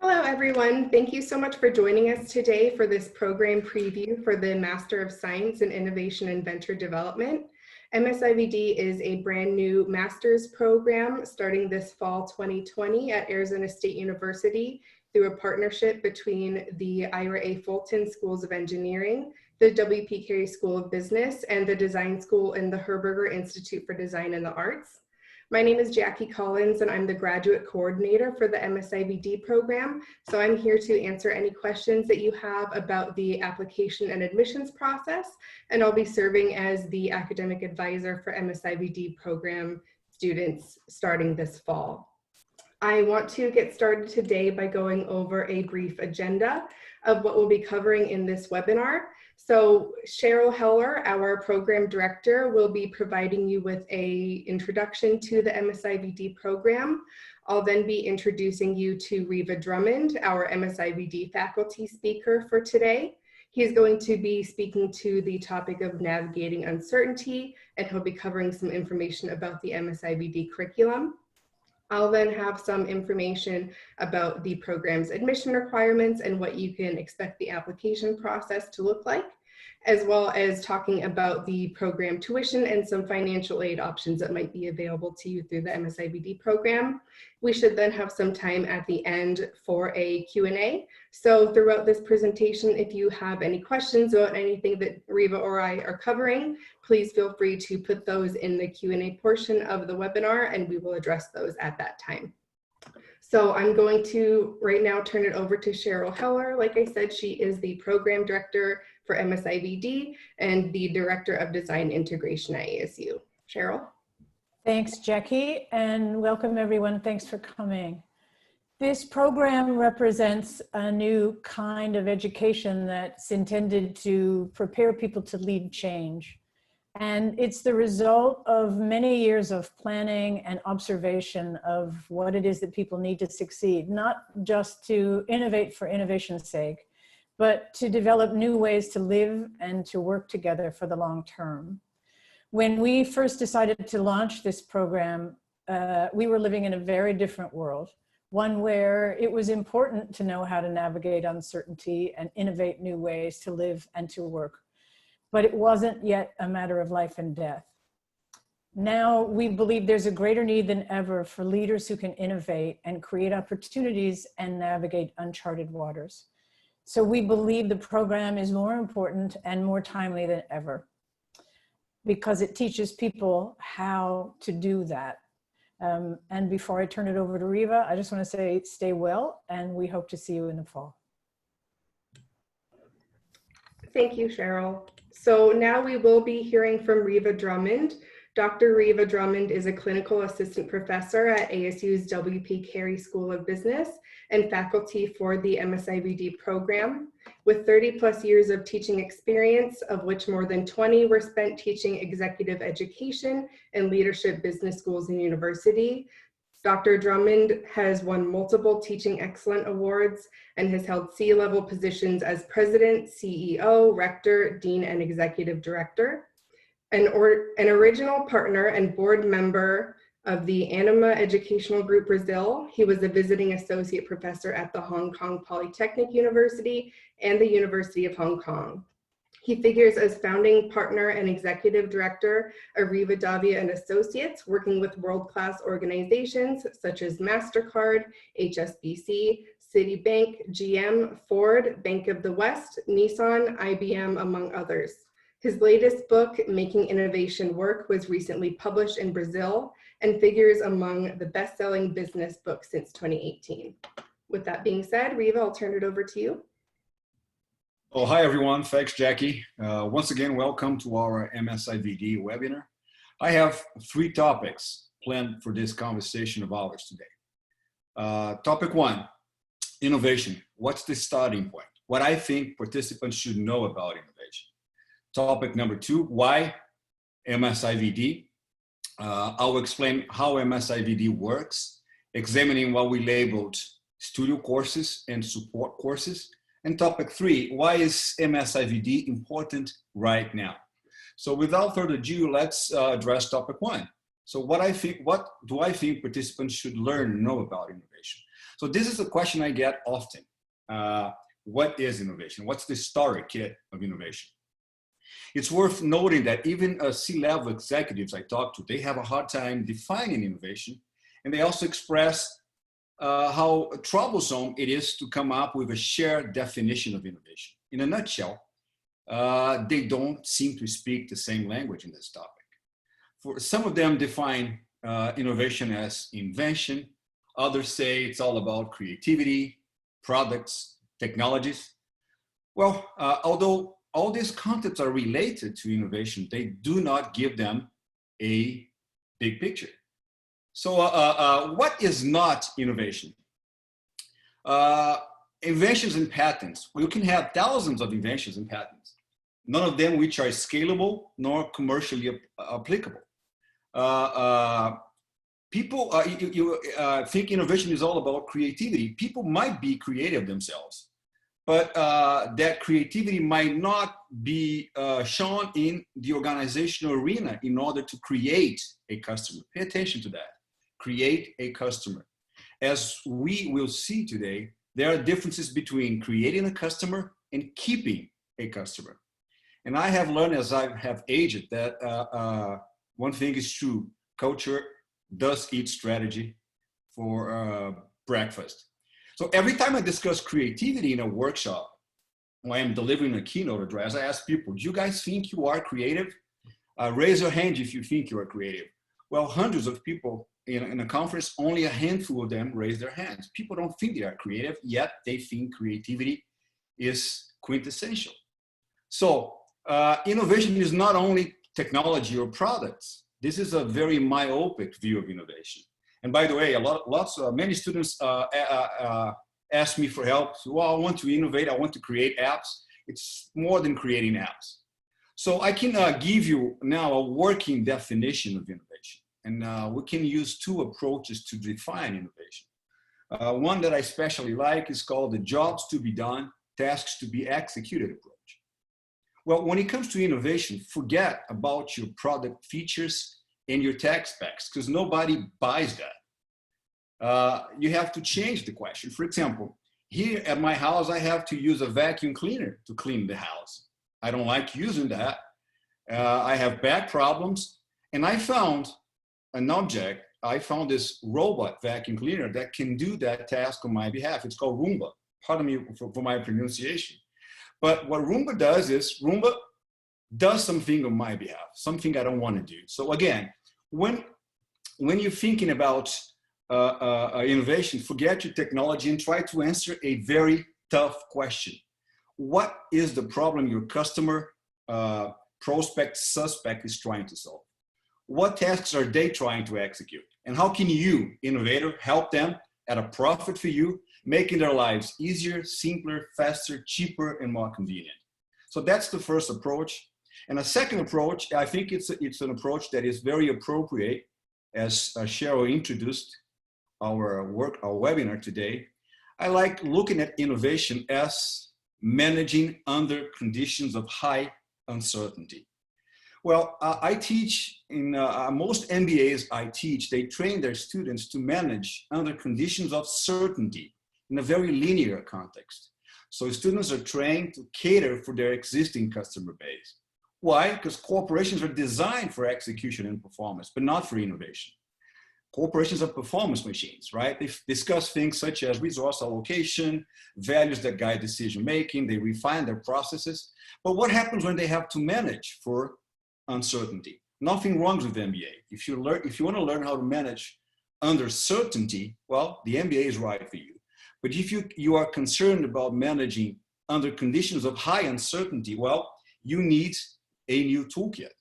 Hello, everyone. Thank you so much for joining us today for this program preview for the Master of Science in Innovation and Venture Development. MSIVD is a brand new master's program starting this fall 2020 at Arizona State University through a partnership between the Ira A. Fulton Schools of Engineering, the W.P. Carey School of Business, and the Design School and the Herberger Institute for Design and the Arts. My name is Jackie Collins, and I'm the graduate coordinator for the MSIVD program. So I'm here to answer any questions that you have about the application and admissions process, and I'll be serving as the academic advisor for MSIVD program students starting this fall. I want to get started today by going over a brief agenda of what we'll be covering in this webinar. So Cheryl Heller, our program director, will be providing you with an introduction to the MSIVD program. I'll then be introducing you to Riva Drummond, our MSIVD faculty speaker for today. He's going to be speaking to the topic of navigating uncertainty, and he'll be covering some information about the MSIVD curriculum. I'll then have some information about the program's admission requirements and what you can expect the application process to look like, as well as talking about the program tuition and some financial aid options that might be available to you through the MSIVD program. We should then have some time at the end for a Q&A. So throughout this presentation, if you have any questions about anything that Riva or I are covering, please feel free to put those in the Q&A portion of the webinar, and we will address those at that time. So I'm going to right now turn it over to Cheryl Heller. Like I said, she is the program director for MSIVD and the director of design integration at ASU. Cheryl. Thanks, Jackie, and welcome everyone. Thanks for coming. This program represents a new kind of education that's intended to prepare people to lead change. And it's the result of many years of planning and observation of what it is that people need to succeed, not just to innovate for innovation's sake, but to develop new ways to live and to work together for the long term. When we first decided to launch this program, we were living in a very different world, one where it was important to know how to navigate uncertainty and innovate new ways to live and to work. But it wasn't yet a matter of life and death. Now we believe there's a greater need than ever for leaders who can innovate and create opportunities and navigate uncharted waters. So we believe the program is more important and more timely than ever because it teaches people how to do that. And before I turn it over to Riva, I just want to say stay well, and we hope to see you in the fall. Thank you, Cheryl. So now we will be hearing from Riva Drummond. Dr. Riva Drummond is a clinical assistant professor at ASU's W.P. Carey School of Business and faculty for the MSIVD program. With 30+ years of teaching experience, of which more than 20 were spent teaching executive education and leadership business schools and university, Dr. Drummond has won multiple Teaching Excellence Awards and has held C-level positions as president, CEO, rector, dean, and executive director. An original partner and board member of the Anima Educational Group Brazil, he was a visiting associate professor at the Hong Kong Polytechnic University and the University of Hong Kong. He figures as founding partner and executive director of Riva Davia and Associates, working with world-class organizations such as MasterCard, HSBC, Citibank, GM, Ford, Bank of the West, Nissan, IBM, among others. His latest book, Making Innovation Work, was recently published in Brazil and figures among the best-selling business books since 2018. With that being said, Riva, I'll turn it over to you. Oh, hi everyone, thanks Jackie. Once again, welcome to our MSIVD webinar. I have 3 topics planned for this conversation of ours today. Topic 1, innovation. What's the starting point? What I think participants should know about innovation. Topic number 2, why MSIVD? I'll explain how MSIVD works, examining what we labeled studio courses and support courses. And topic 3, why is MSIVD important right now? So without further ado, let's address topic 1, So what do I think participants should learn and know about innovation? So this is a question I get often. What is innovation? What's the starter kit of innovation? It's worth noting that even C-level executives I talk to, they have a hard time defining innovation. And they also express how troublesome it is to come up with a shared definition of innovation. In a nutshell, they don't seem to speak the same language in this topic. For some of them define innovation as invention. Others say it's all about creativity, products, technologies. Well, although all these concepts are related to innovation, they do not give them a big picture. So what is not innovation? Inventions and patents. We can have thousands of inventions and patents, none of them which are scalable nor commercially applicable. People think innovation is all about creativity. People might be creative themselves, but that creativity might not be shown in the organizational arena in order to create a customer. Pay attention to that. Create a customer. As we will see today, there are differences between creating a customer and keeping a customer. And I have learned as I have aged that one thing is true: culture does eat strategy for breakfast. So every time I discuss creativity in a workshop, when I'm delivering a keynote address, I ask people, do you guys think you are creative? Raise your hand if you think you are creative. Well, hundreds of people in a conference, only a handful of them raise their hands. People don't think they are creative, yet they think creativity is quintessential. So innovation is not only technology or products. This is a very myopic view of innovation. And by the way, many students ask me for help. Well, I want to innovate. I want to create apps. It's more than creating apps. So I can give you now a working definition of innovation. And we can use two approaches to define innovation. One that I especially like is called the jobs to be done, tasks to be executed approach. Well, when it comes to innovation, forget about your product features and your tech specs, because nobody buys that. You have to change the question. For example, here at my house, I have to use a vacuum cleaner to clean the house. I don't like using that. I have back problems. And I found this robot vacuum cleaner that can do that task on my behalf. It's called Roomba. Pardon me for my pronunciation. But what Roomba does is Roomba does something on my behalf, something I don't want to do. So again, when you're thinking about innovation, forget your technology and try to answer a very tough question. What is the problem your customer, prospect, suspect is trying to solve? What tasks are they trying to execute? And how can you, innovator, help them at a profit for you, making their lives easier, simpler, faster, cheaper, and more convenient? So that's the first approach. And a second approach, I think it's an approach that is very appropriate, as Cheryl introduced our webinar today. I like looking at innovation as managing under conditions of high uncertainty. Well, I teach in most MBAs I teach, they train their students to manage under conditions of certainty in a very linear context. So students are trained to cater for their existing customer base. Why? Because corporations are designed for execution and performance, but not for innovation. Corporations are performance machines, right? They discuss things such as resource allocation, values that guide decision-making, they refine their processes. But what happens when they have to manage for uncertainty? Nothing wrong with the MBA. If you want to learn how to manage under certainty, well, the MBA is right for you. But if you are concerned about managing under conditions of high uncertainty, well, you need a new toolkit.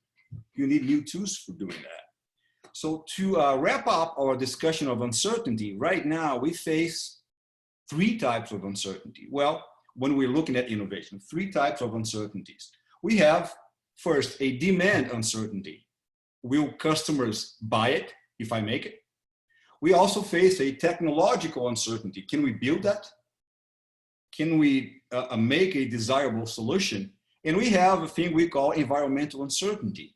You need new tools for doing that. So to wrap up our discussion of uncertainty, right now we face three types of uncertainty. Well, when we're looking at innovation, three types of uncertainties. We have first a demand uncertainty. Will customers buy it if I make it? We also face a technological uncertainty. Can we build that? Can we make a desirable solution? And we have a thing we call environmental uncertainty.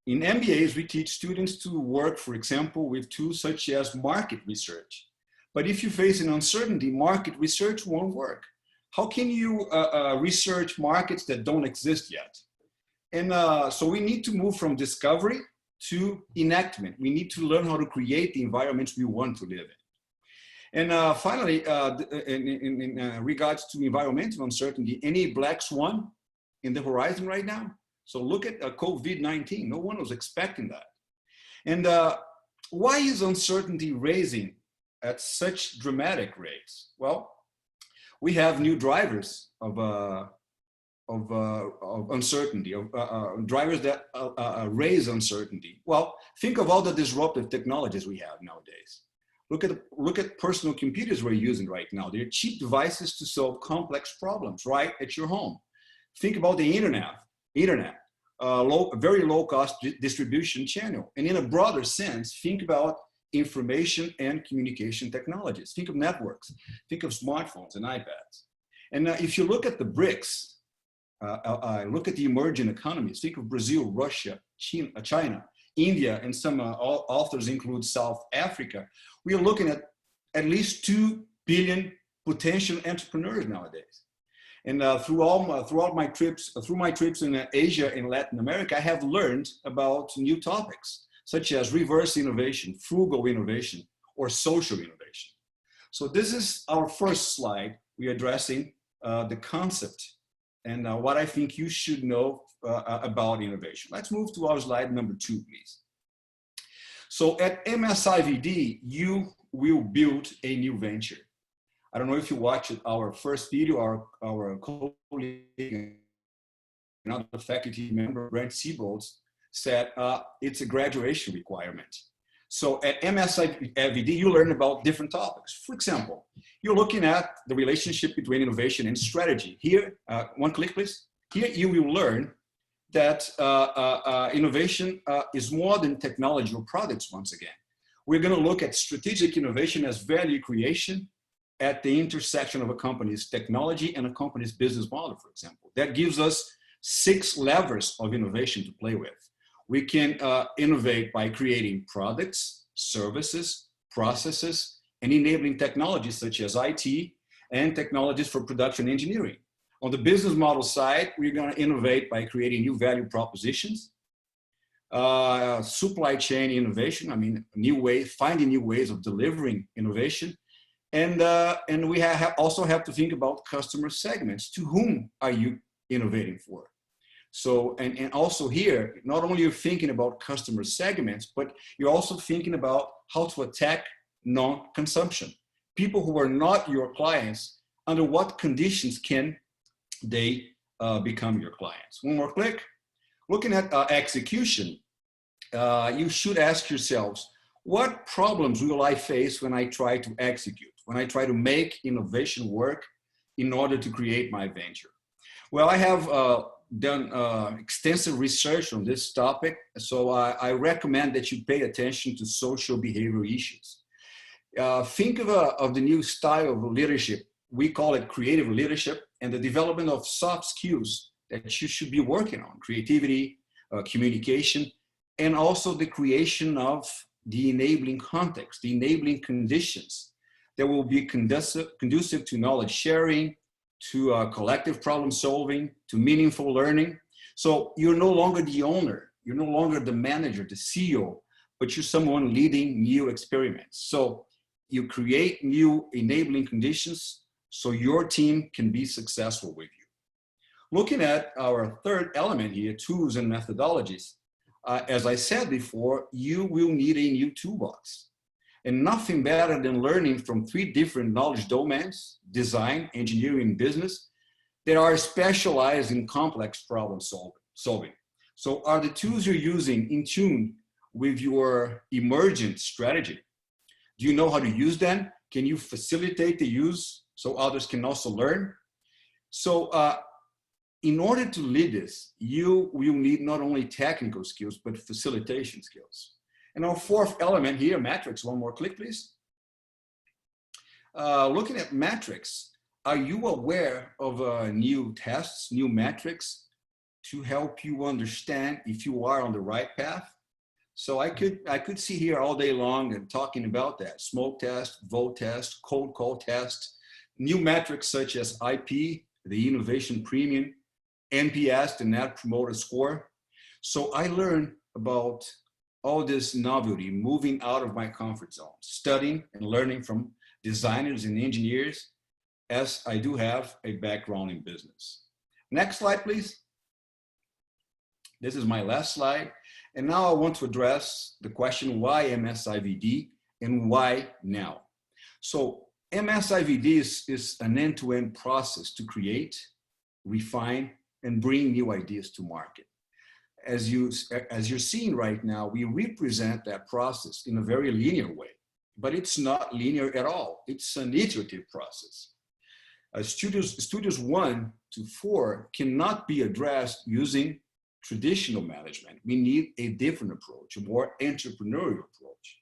In MBAs, we teach students to work, for example, with tools such as market research. But if you face an uncertainty, market research won't work. How can you research markets that don't exist yet? And so we need to move from discovery to enactment. We need to learn how to create the environments we want to live in. And finally, in regards to environmental uncertainty, any black swan in the horizon right now? So look at COVID-19. No one was expecting that. And why is uncertainty rising at such dramatic rates? Well, we have new drivers of uncertainty, drivers that raise uncertainty. Well, think of all the disruptive technologies we have nowadays. Look at personal computers we're using right now. They're cheap devices to solve complex problems right at your home. Think about the internet, very low cost distribution channel. And in a broader sense, think about information and communication technologies. Think of networks, think of smartphones and iPads. And if you look at the BRICS, look at the emerging economies, think of Brazil, Russia, China, India, and some authors include South Africa. We are looking at least 2 billion potential entrepreneurs nowadays. And throughout my trips in Asia and Latin America, I have learned about new topics, such as reverse innovation, frugal innovation, or social innovation. So this is our first slide. We're addressing the concept and what I think you should know about innovation. Let's move to our slide number 2, please. So at MSIVD, you will build a new venture. I don't know if you watched our first video, our colleague, another faculty member, Brent Siebold, said it's a graduation requirement. So at MSIVD, you learn about different topics. For example, you're looking at the relationship between innovation and strategy. Here, one click, please. Here you will learn that innovation is more than technology or products once again. We're gonna look at strategic innovation as value creation at the intersection of a company's technology and a company's business model, for example. That gives us 6 levers of innovation to play with. We can innovate by creating products, services, processes, and enabling technologies such as IT and technologies for production engineering. On the business model side, we're going to innovate by creating new value propositions, supply chain innovation, finding new ways of delivering innovation. And we also have to think about customer segments. To whom are you innovating for? So, and also here, not only you're thinking about customer segments, but you're also thinking about how to attack non-consumption. People who are not your clients, under what conditions can they become your clients? One more click. Looking at execution, you should ask yourselves, what problems will I face when I try to execute, when I try to make innovation work in order to create my venture? Well, I have done extensive research on this topic, so I recommend that you pay attention to social behavioral issues. Think of the new style of leadership. We call it creative leadership, and the development of soft skills that you should be working on: creativity, communication, and also the creation of the enabling context, the enabling conditions that will be conducive to knowledge sharing, to collective problem solving, to meaningful learning. So you're no longer the owner, you're no longer the manager, the CEO, but you're someone leading new experiments. So you create new enabling conditions so your team can be successful with you. Looking at our third element here, tools and methodologies, as I said before, you will need a new toolbox. And nothing better than learning from 3 different knowledge domains: design, engineering, and business, that are specialized in complex problem solving. So are the tools you're using in tune with your emergent strategy? Do you know how to use them? Can you facilitate the use so others can also learn? So in order to lead this, you will need not only technical skills, but facilitation skills. And our fourth element here, metrics. One more click, please. Looking at metrics, are you aware of new tests, new metrics to help you understand if you are on the right path. So I could sit here all day long and talking about that. Smoke test, vote test, cold call test, new metrics such as IP, the innovation premium, NPS, the net promoter score. So I learned about all this novelty, moving out of my comfort zone, studying and learning from designers and engineers, as I do have a background in business. Next slide, please. This is my last slide. And now I want to address the question, why MSIVD and why now? So MSIVD is an end-to-end process to create, refine, and bring new ideas to market. As you're seeing right now, we represent that process in a very linear way, but it's not linear at all. It's an iterative process. Studios 1 to 4 cannot be addressed using traditional management. We need a different approach, a more entrepreneurial approach.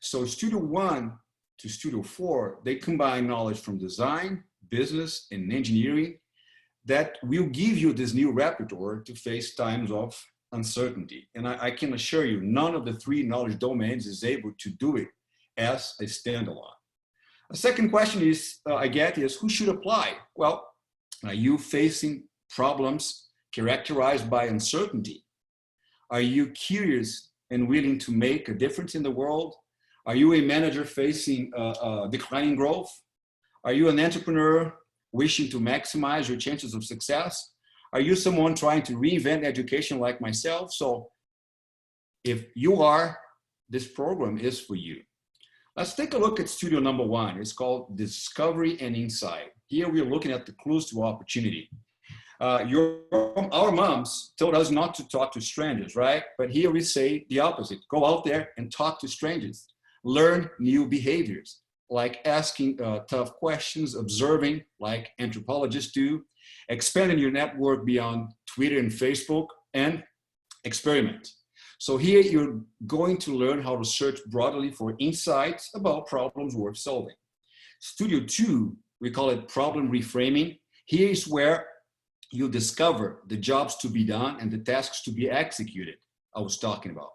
So Studio 1 to Studio 4, they combine knowledge from design, business, and engineering that will give you this new repertoire to face times of uncertainty. And I can assure you, none of the 3 knowledge domains is able to do it as a standalone. A second question I get is, who should apply? Well, are you facing problems characterized by uncertainty? Are you curious and willing to make a difference in the world? Are you a manager facing declining growth? Are you an entrepreneur wishing to maximize your chances of success? Are you someone trying to reinvent education like myself? So if you are, this program is for you. Let's take a look at studio number 1. It's called Discovery and Insight. Here we're looking at the clues to opportunity. Our moms told us not to talk to strangers, right? But here we say the opposite. Go out there and talk to strangers. Learn new behaviors, like asking tough questions, observing, like anthropologists do, expanding your network beyond Twitter and Facebook, and experiment. So here you're going to learn how to search broadly for insights about problems worth solving. Studio 2, we call it problem reframing. Here is where you discover the jobs to be done and the tasks to be executed I was talking about.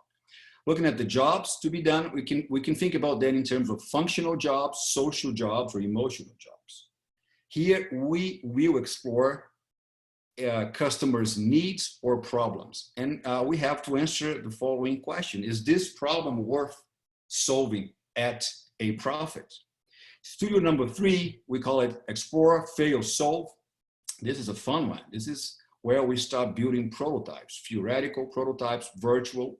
Looking at the jobs to be done, we can think about that in terms of functional jobs, social jobs, or emotional jobs. Here we will explore customers' needs or problems. And we have to answer the following question. Is this problem worth solving at a profit? Studio number 3, we call it Explore, Fail, Solve. This is a fun one. This is where we start building prototypes, theoretical prototypes, virtual,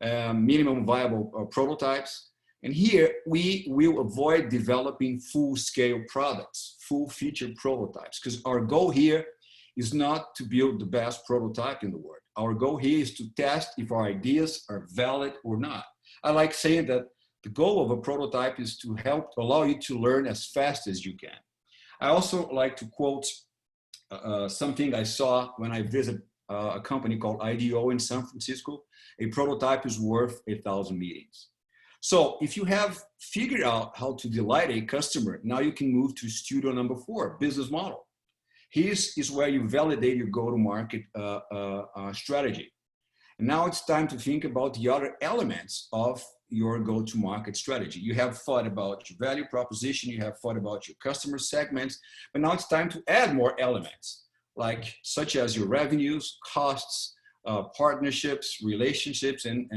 minimum viable prototypes. And here we will avoid developing full-scale products, full-feature prototypes, because our goal here is not to build the best prototype in the world. Our goal here is to test if our ideas are valid or not. I like saying that the goal of a prototype is to allow you to learn as fast as you can. I also like to quote something I saw when I visited a company called IDEO in San Francisco. A prototype is worth 1,000 meetings. So if you have figured out how to delight a customer, now you can move to studio number 4, business model. Here is where you validate your go-to-market strategy. And now it's time to think about the other elements of your go-to-market strategy. You have thought about your value proposition, you have thought about your customer segments, but now it's time to add more elements, such as your revenues, costs, partnerships, relationships, and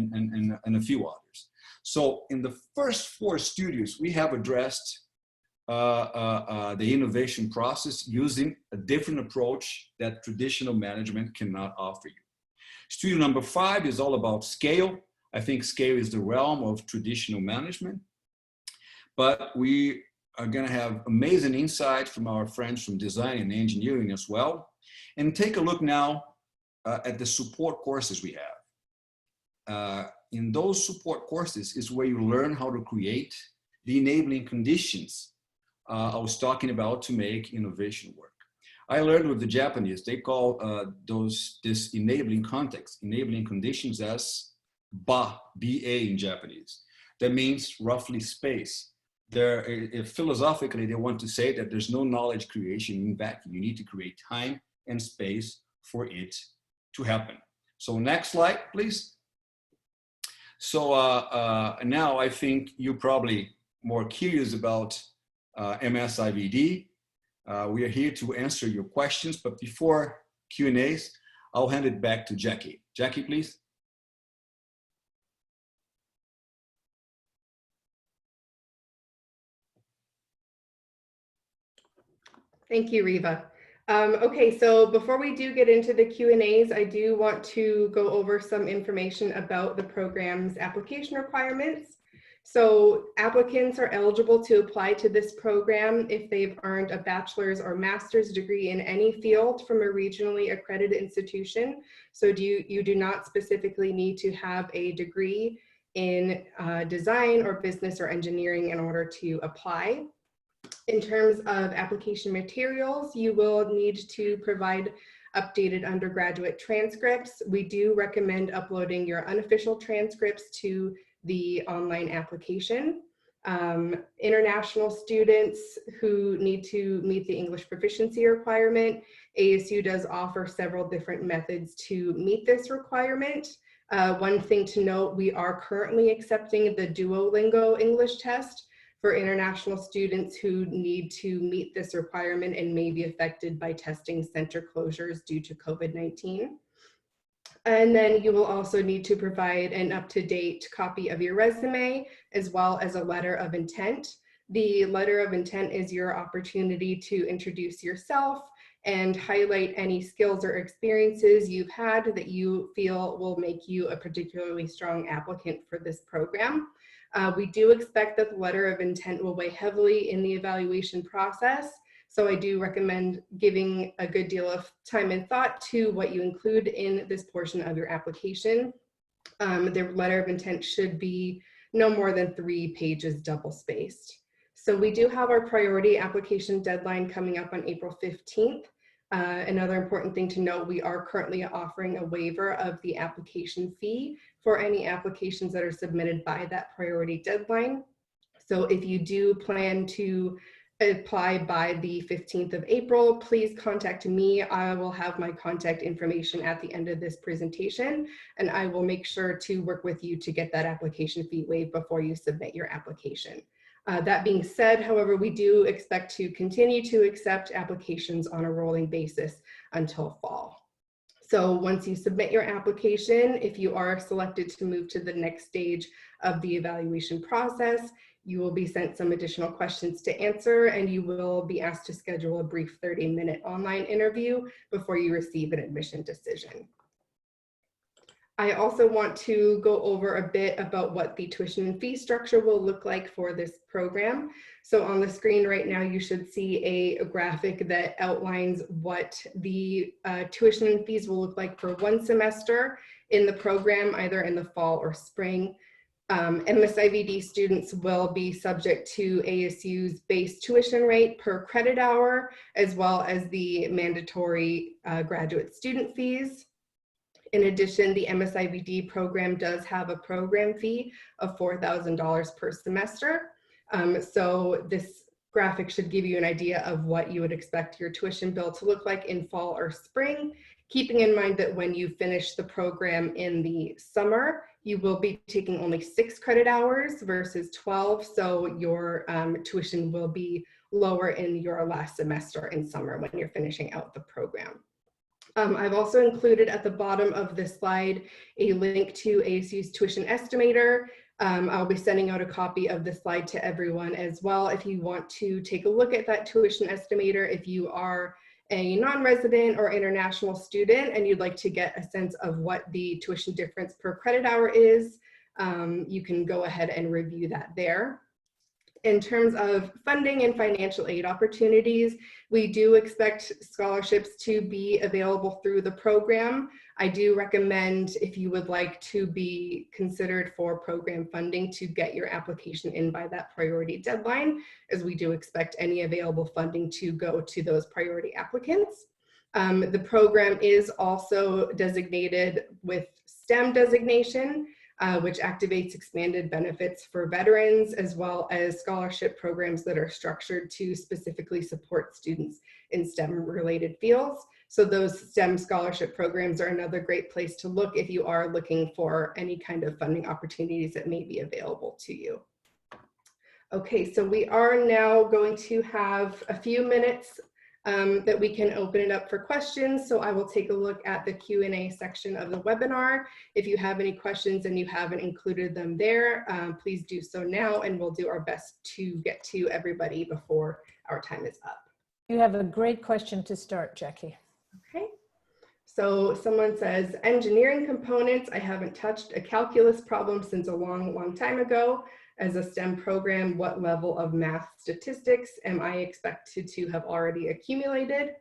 a few others. So in the first 4 studios, we have addressed the innovation process using a different approach that traditional management cannot offer you. Studio number 5 is all about scale. I think scale is the realm of traditional management, but we are going to have amazing insights from our friends from design and engineering as well. And take a look now at the support courses we have. In those support courses is where you learn how to create the enabling conditions I was talking about to make innovation work. I learned with the Japanese, they call this enabling context, enabling conditions as ba, B-A in Japanese. That means roughly space. Philosophically, they want to say that there's no knowledge creation in vacuum. You need to create time and space for it to happen. So next slide, please. So now I think you're probably more curious about MSIVD. We are here to answer your questions, but before Q&As, I'll hand it back to Jackie. Jackie, please. Thank you, Riva. Okay, so before we do get into the Q&As, I do want to go over some information about the program's application requirements. So applicants are eligible to apply to this program if they've earned a bachelor's or master's degree in any field from a regionally accredited institution. So you do not specifically need to have a degree in design or business or engineering in order to apply. In terms of application materials, you will need to provide updated undergraduate transcripts. We do recommend uploading your unofficial transcripts to the online application. International students who need to meet the English proficiency requirement, ASU does offer several different methods to meet this requirement. One thing to note, we are currently accepting the Duolingo English test for international students who need to meet this requirement and may be affected by testing center closures due to COVID-19. And then you will also need to provide an up-to-date copy of your resume, as well as a letter of intent. The letter of intent is your opportunity to introduce yourself and highlight any skills or experiences you've had that you feel will make you a particularly strong applicant for this program. We do expect that the letter of intent will weigh heavily in the evaluation process. So I do recommend giving a good deal of time and thought to what you include in this portion of your application. The letter of intent should be no more than 3 pages double-spaced. So we do have our priority application deadline coming up on April 15th. Another important thing to note, we are currently offering a waiver of the application fee for any applications that are submitted by that priority deadline. So if you do plan to apply by the 15th of April, please contact me. I will have my contact information at the end of this presentation, and I will make sure to work with you to get that application fee waived before you submit your application. That being said, however, we do expect to continue to accept applications on a rolling basis until fall. So once you submit your application, if you are selected to move to the next stage of the evaluation process, you will be sent some additional questions to answer, and you will be asked to schedule a brief 30-minute online interview before you receive an admission decision. I also want to go over a bit about what the tuition and fee structure will look like for this program. So on the screen right now, you should see a graphic that outlines what the tuition and fees will look like for 1 semester in the program, either in the fall or spring. MSIVD students will be subject to ASU's base tuition rate per credit hour, as well as the mandatory graduate student fees. In addition, the MSIVD program does have a program fee of $4,000 per semester. So this graphic should give you an idea of what you would expect your tuition bill to look like in fall or spring, keeping in mind that when you finish the program in the summer, you will be taking only 6 credit hours versus 12, so your tuition will be lower in your last semester in summer when you're finishing out the program. I've also included at the bottom of this slide a link to ASU's tuition estimator. I'll be sending out a copy of the slide to everyone as well if you want to take a look at that tuition estimator. If you are a non-resident or international student and you'd like to get a sense of what the tuition difference per credit hour is, you can go ahead and review that there. In terms of funding and financial aid opportunities, we do expect scholarships to be available through the program. I do recommend, if you would like to be considered for program funding, to get your application in by that priority deadline, as we do expect any available funding to go to those priority applicants. The program is also designated with STEM designation. which activates expanded benefits for veterans, as well as scholarship programs that are structured to specifically support students in STEM-related fields. So those STEM scholarship programs are another great place to look if you are looking for any kind of funding opportunities that may be available to you. Okay, so we are now going to have a few minutes that we can open it up for questions. So I will take a look at the Q&A section of the webinar. If you have any questions and you haven't included them there, please do so now, and we'll do our best to get to everybody before our time is up. You have a great question to start, Jackie. Okay, so someone says, engineering components, I haven't touched a calculus problem since a long time ago. As a STEM program, what level of math statistics am I expected to have already accumulated?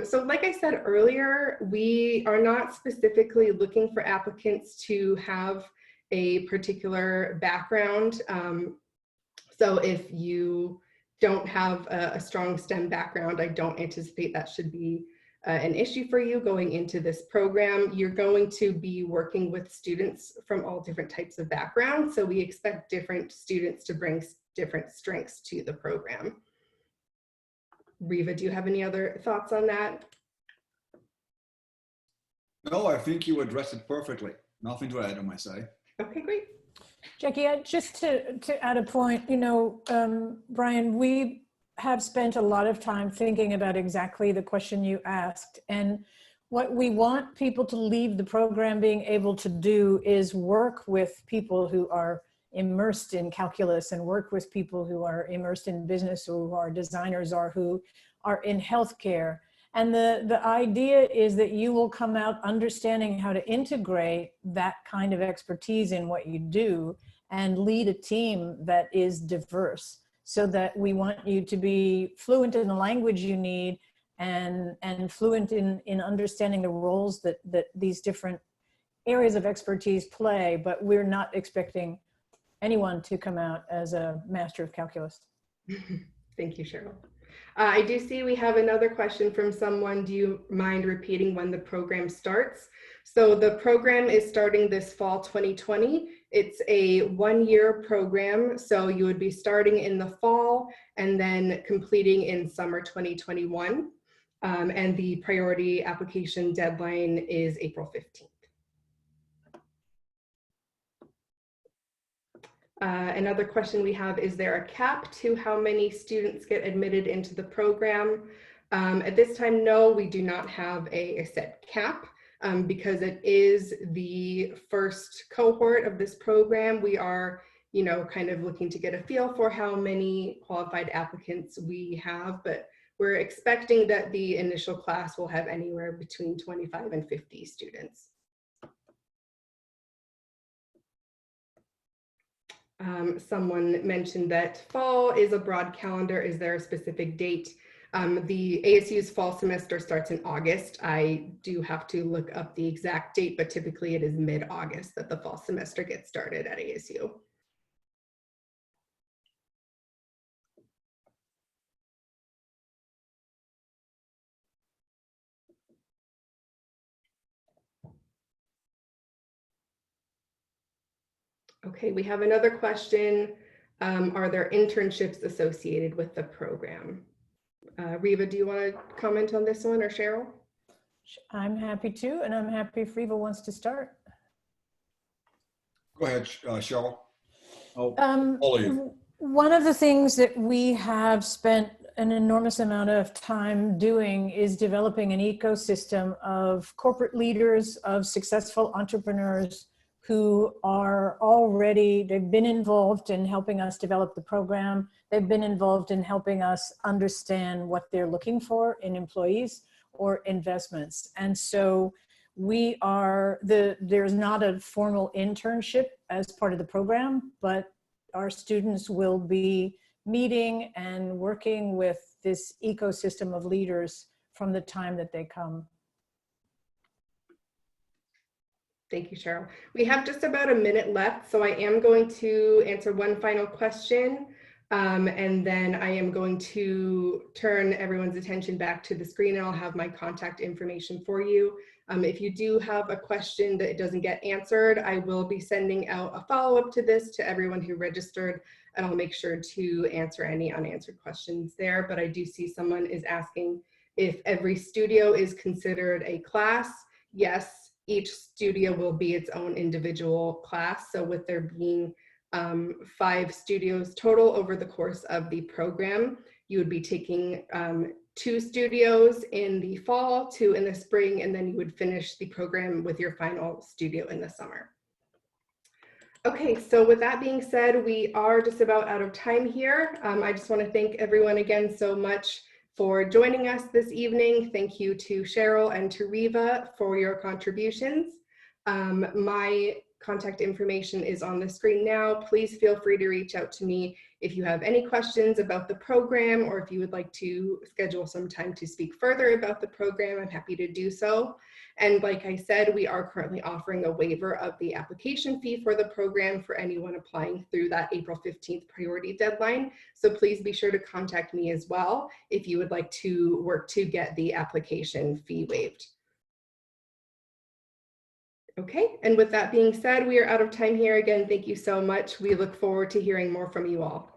So like I said earlier, we are not specifically looking for applicants to have a particular background. So if you don't have a strong STEM background, I don't anticipate that should be an issue for you going into this program. You're going to be working with students from all different types of backgrounds, so we expect different students to bring different strengths to the program. Riva, do you have any other thoughts on that? No, I think you addressed it perfectly. Nothing to add on my side. Okay, great. Jackie, just to add a point, you know, Brian, we have spent a lot of time thinking about exactly the question you asked. And what we want people to leave the program being able to do is work with people who are immersed in calculus, and work with people who are immersed in business, or who are designers, or who are in healthcare. And the idea is that you will come out understanding how to integrate that kind of expertise in what you do and lead a team that is diverse. So that we want you to be fluent in the language you need, and fluent in understanding the roles that these different areas of expertise play, but we're not expecting anyone to come out as a master of calculus. Thank you, Cheryl. I do see we have another question from someone. Do you mind repeating when the program starts? So the program is starting this fall 2020. It's a one-year program, so you would be starting in the fall and then completing in summer 2021. And the priority application deadline is April 15th. Another question we have, is there a cap to how many students get admitted into the program? At this time, no, we do not have a set cap. Because it is the first cohort of this program, we are, you know, kind of looking to get a feel for how many qualified applicants we have, but we're expecting that the initial class will have anywhere between 25 and 50 students. Someone mentioned that fall is a broad calendar. Is there a specific date? The ASU's fall semester starts in August. I do have to look up the exact date, but typically it is mid-August that the fall semester gets started at ASU. Okay, we have another question. Are there internships associated with the program? Riva, do you want to comment on this one, or Cheryl? I'm happy to, and I'm happy if Riva wants to start. Go ahead, Cheryl. All of you. One of the things that we have spent an enormous amount of time doing is developing an ecosystem of corporate leaders, of successful entrepreneurs who are already, they've been involved in helping us develop the program. They've been involved in helping us understand what they're looking for in employees or investments. And so we are, there's not a formal internship as part of the program, but our students will be meeting and working with this ecosystem of leaders from the time that they come. Thank you, Cheryl. We have just about a minute left, so I am going to answer one final question, and then I am going to turn everyone's attention back to the screen, and I'll have my contact information for you. If you do have a question that doesn't get answered, I will be sending out a follow-up to this to everyone who registered, and I'll make sure to answer any unanswered questions there. But I do see someone is asking if every studio is considered a class. Yes, each studio will be its own individual class. So with there being 5 studios total over the course of the program, you would be taking 2 studios in the fall, 2 in the spring, and then you would finish the program with your final studio in the summer. Okay, so with that being said, we are just about out of time here. I just want to thank everyone again so much for joining us this evening. Thank you to Cheryl and to Riva for your contributions. My contact information is on the screen now. Please feel free to reach out to me if you have any questions about the program, or if you would like to schedule some time to speak further about the program, I'm happy to do so. And like I said, we are currently offering a waiver of the application fee for the program for anyone applying through that April 15th priority deadline. So please be sure to contact me as well if you would like to work to get the application fee waived. Okay, and with that being said, we are out of time here. Again, thank you so much. We look forward to hearing more from you all.